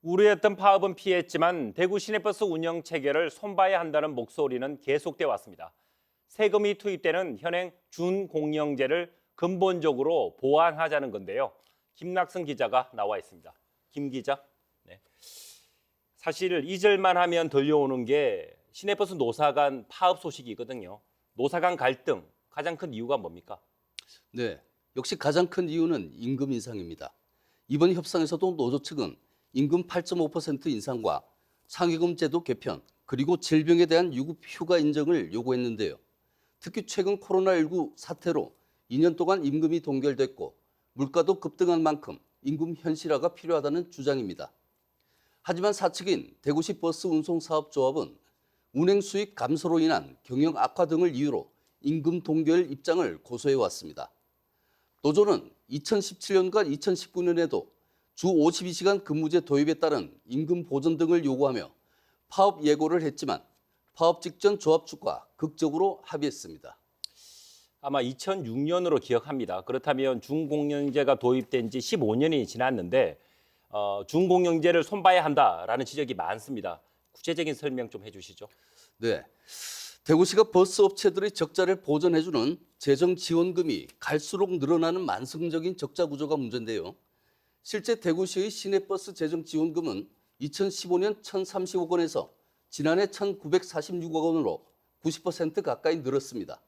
우려했던 파업은 피했지만 대구 시내버스 운영 체계를 손봐야 한다는 목소리는 계속돼 왔습니다. 세금이 투입되는 현행 준공영제를 근본적으로 보완하자는 건데요. 김낙선 기자가 나와 있습니다. 김 기자. 네. 사실 잊을만 하면 들려오는 게 시내버스 노사 간 파업 소식이거든요. 노사 간 갈등, 가장 큰 이유가 뭡니까? 네, 역시 가장 큰 이유는 임금 인상입니다. 이번 협상에서도 노조 측은 임금 8.5% 인상과 상여금 제도 개편, 그리고 질병에 대한 유급 휴가 인정을 요구했는데요. 특히 최근 코로나19 사태로 2년 동안 임금이 동결됐고 물가도 급등한 만큼 임금 현실화가 필요하다는 주장입니다. 하지만 사측인 대구시 버스 운송사업조합은 운행 수익 감소로 인한 경영 악화 등을 이유로 임금 동결 입장을 고수해 왔습니다. 노조는 2017년과 2019년에도 주 52시간 근무제 도입에 따른 임금 보전 등을 요구하며 파업 예고를 했지만 파업 직전 조합 측과 극적으로 합의했습니다. 아마 2006년으로 기억합니다. 그렇다면 준공영제가 도입된 지 15년이 지났는데 준공영제를 손봐야 한다라는 지적이 많습니다. 구체적인 설명 좀 해주시죠. 네, 대구시가 버스 업체들의 적자를 보전해주는 재정지원금이 갈수록 늘어나는 만성적인 적자 구조가 문제인데요. 실제 대구시의 시내버스 재정지원금은 2015년 1,030억 원에서 지난해 1,946억 원으로 90% 가까이 늘었습니다.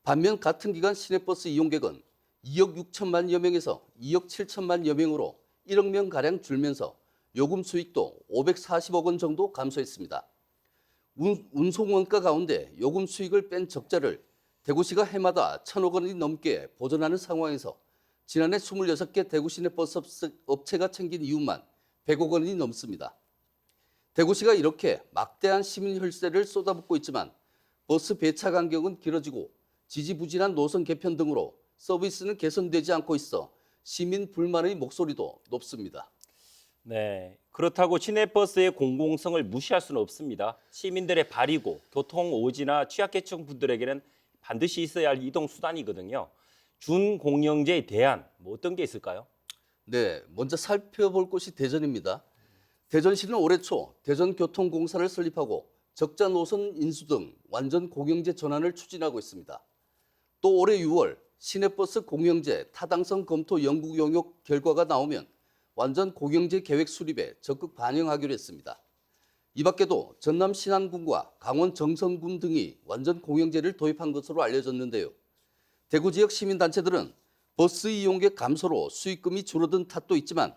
반면 같은 기간 시내버스 이용객은 2억 6천만여 명에서 2억 7천만여 명으로 1억 명가량 줄면서 요금 수익도 540억 원 정도 감소했습니다. 운송 원가 가운데 요금 수익을 뺀 적자를 대구시가 해마다 1,000억 원이 넘게 보전하는 상황에서 지난해 26개 대구 시내버스 업체가 챙긴 이윤만 100억 원이 넘습니다. 대구시가 이렇게 막대한 시민 혈세를 쏟아붓고 있지만 버스 배차 간격은 길어지고 지지부진한 노선 개편 등으로 서비스는 개선되지 않고 있어 시민 불만의 목소리도 높습니다. 네, 그렇다고 시내버스의 공공성을 무시할 수는 없습니다. 시민들의 발이고 교통 오지나 취약계층 분들에게는 반드시 있어야 할 이동 수단이거든요. 준공영제의 대안, 어떤 게 있을까요? 네, 먼저 살펴볼 곳이 대전입니다. 대전시는 올해 초 대전교통공사를 설립하고 적자 노선 인수 등 완전 공영제 전환을 추진하고 있습니다. 또 올해 6월 시내버스 공영제 타당성 검토 연구 용역 결과가 나오면 완전 공영제 계획 수립에 적극 반영하기로 했습니다. 이 밖에도 전남 신안군과 강원 정선군 등이 완전 공영제를 도입한 것으로 알려졌는데요. 대구 지역 시민단체들은 버스 이용객 감소로 수익금이 줄어든 탓도 있지만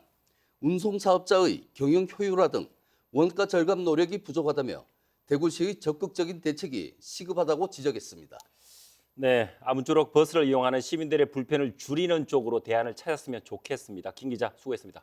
운송사업자의 경영 효율화 등 원가 절감 노력이 부족하다며 대구시의 적극적인 대책이 시급하다고 지적했습니다. 네, 아무쪼록 버스를 이용하는 시민들의 불편을 줄이는 쪽으로 대안을 찾았으면 좋겠습니다. 김 기자, 수고했습니다.